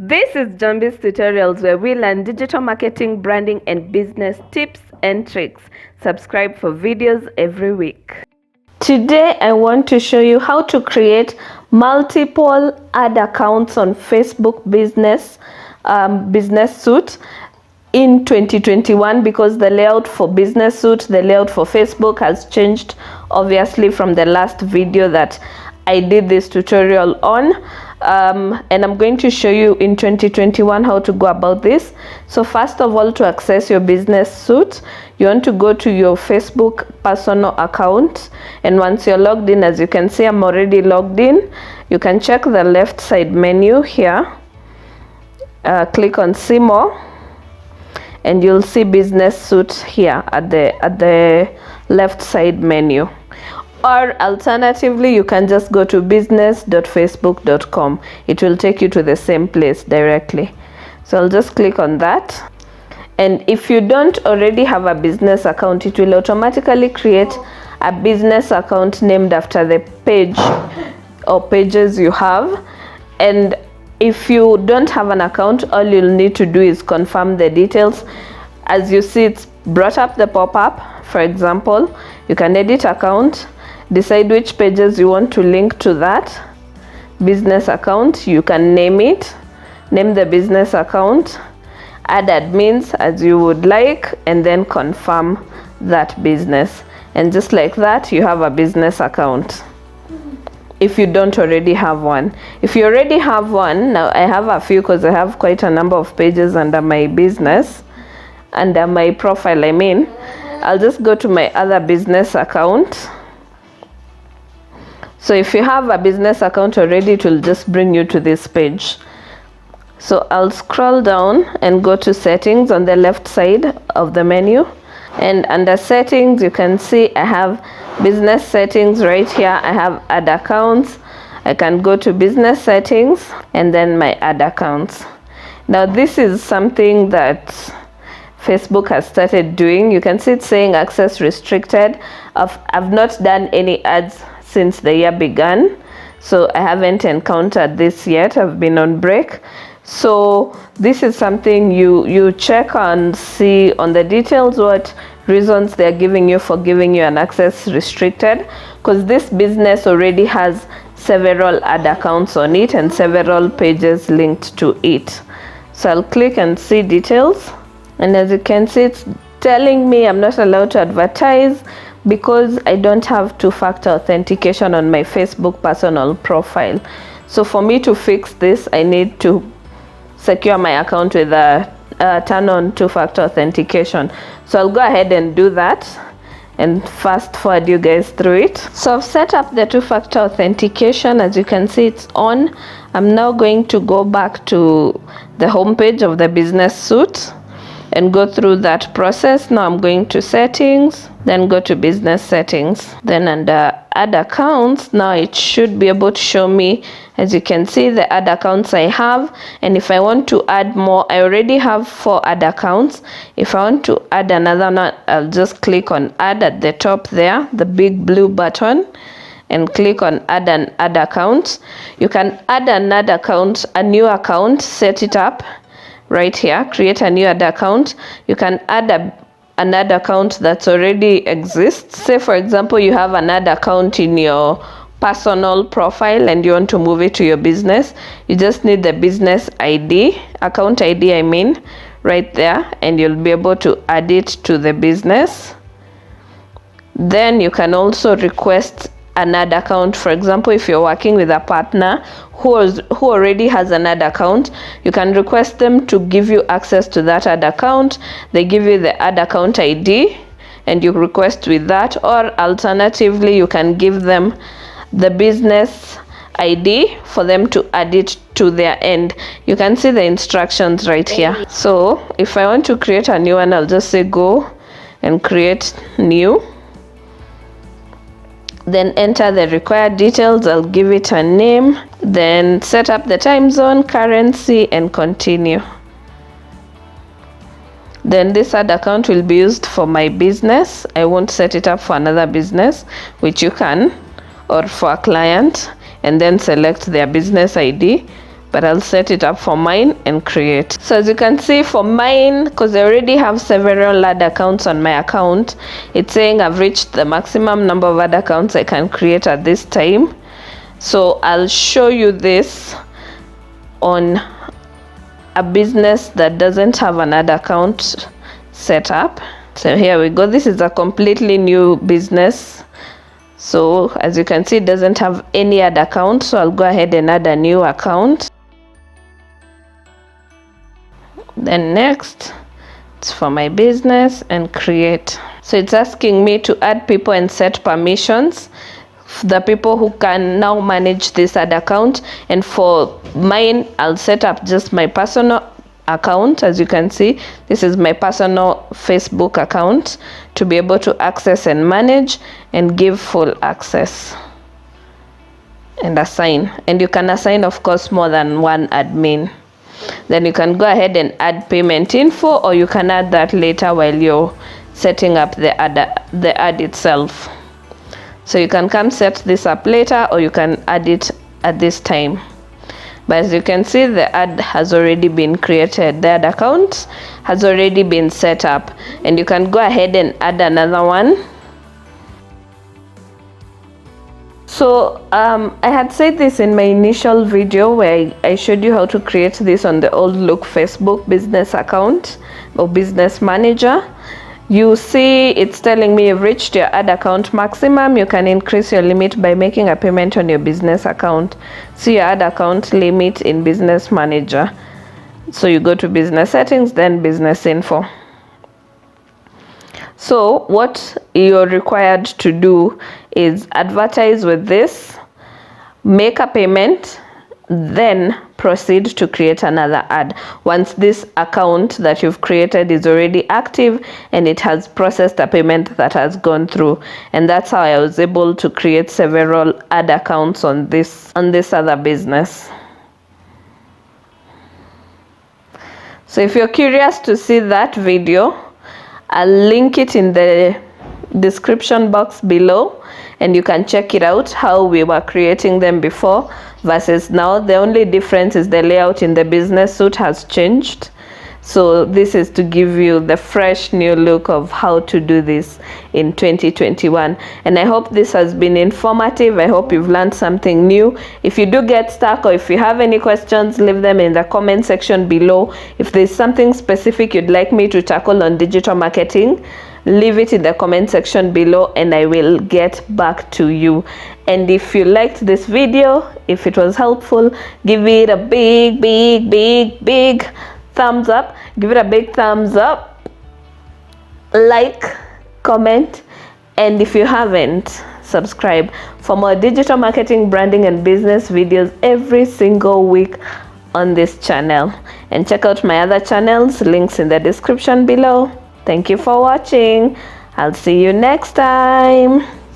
This is Njambiz Tutorials, where we learn digital marketing, branding, and business tips and tricks. Subscribe for videos every week. Today, I want to show you how to create multiple ad accounts on Facebook Business Suite in 2021, because the layout for Business Suite, the layout for Facebook has changed obviously from the last video that I did this tutorial on. And I'm going to show you in 2021 how to go about this. So first of all, to access your Business Suite, you want to go to your Facebook personal account, and once you're logged in, as you can see, I'm already logged in. You can check the left side menu here, click on See More, and you'll see Business Suite here at the left side menu. Or alternatively, you can just go to business.facebook.com. It will take you to the same place directly. So I'll just click on that. And if you don't already have a business account, it will automatically create a business account named after the page or pages you have. And if you don't have an account, all you'll need to do is confirm the details. As you see, it's brought up the pop-up. For example, you can edit account, decide which pages you want to link to that business account. You can name it, name the business account, add admins as you would like, and then confirm that business. And just like that, you have a business account, if you don't already have one. If you already have one, now I have a few because I have quite a number of pages under my business, under my profile I mean. I'll just go to my other business account. So if you have a business account already, it will just bring you to this page. So I'll scroll down and go to settings on the left side of the menu, and under settings you can see I have business settings right here. I have ad accounts. I can go to business settings and then my ad accounts. Now this is something that Facebook has started doing. You can see it's saying access restricted. I've not done any ads since the year began, so I haven't encountered this yet. I've been on break. So this is something you check and see on the details what reasons they're giving you for giving you an access restricted, because this business already has several ad accounts on it and several pages linked to it. So I'll click and see details, and as you can see, it's telling me I'm not allowed to advertise because I don't have two-factor authentication on my Facebook personal profile. So for me to fix this, I need to secure my account with a turn on two-factor authentication. So I'll go ahead and do that and fast forward you guys through it. So I've set up the two-factor authentication. As you can see, it's on. I'm now going to go back to the home page of the Business Suite and go through that process. Now I'm going to settings, then go to business settings, then under add accounts. Now it should be able to show me, as you can see, the ad accounts I have. And if I want to add more, I already have 4 ad accounts. If I want to add another one, I'll just click on add at the top there, the big blue button, and click on add an ad account. You can add an ad account, a new account, set it up right here, create a new ad account. You can add an ad account that already exists. Say for example, you have an ad account in your personal profile and you want to move it to your business. You just need the business ID, account ID I mean, right there, and you'll be able to add it to the business. Then you can also request an ad account. For example, if you're working with a partner who already has an ad account, you can request them to give you access to that ad account. They give you the ad account ID and you request with that, or alternatively you can give them the business ID for them to add it to their end. You can see the instructions right here. So if I want to create a new one, I'll just say go and create new, then enter the required details. I'll give it a name, then set up the time zone, currency, and continue. Then this ad account will be used for my business. I won't set it up for another business, which you can, or for a client, and then select their business ID. but I'll set it up for mine and create. So as you can see for mine, because I already have several ad accounts on my account, it's saying I've reached the maximum number of ad accounts I can create at this time. So I'll show you this on a business that doesn't have an ad account set up. So here we go. This is a completely new business. So as you can see, it doesn't have any ad account. So I'll go ahead and add a new account. Then next, it's for my business and create. So it's asking me to add people and set permissions. The people who can now manage this ad account, and for mine I'll set up just my personal account. As you can see, this is my personal Facebook account to be able to access and manage and give full access and assign. And you can assign, of course, more than one admin. Then you can go ahead and add payment info, or you can add that later while you're setting up the ad itself. So you can come set this up later, or you can add it at this time. But as you can see, the ad has already been created. The ad account has already been set up, and you can go ahead and add another one. So I had said this in my initial video where I showed you how to create this on the old look Facebook business account or business manager. You see it's telling me you've reached your ad account maximum. You can increase your limit by making a payment on your business account. See your ad account limit in business manager. So you go to business settings, then business info. So what you're required to do is advertise with this, make a payment, then proceed to create another ad once this account that you've created is already active and it has processed a payment that has gone through. And that's how I was able to create several ad accounts on this other business. So if you're curious to see that video, I'll link it in the description box below, and you can check it out how we were creating them before versus now. The only difference is the layout in the business suite has changed. So this is to give you the fresh new look of how to do this in 2021. And I hope this has been informative. I hope you've learned something new. If you do get stuck, or if you have any questions, leave them in the comment section below. If there's something specific you'd like me to tackle on digital marketing, leave it in the comment section below and I will get back to you. And if you liked this video, if it was helpful, give it a big thumbs up. Give it a big thumbs up, like, comment, and if you haven't, subscribe for more digital marketing, branding, and business videos every single week on this channel. And check out my other channels, links in the description below. Thank you for watching. I'll see you next time.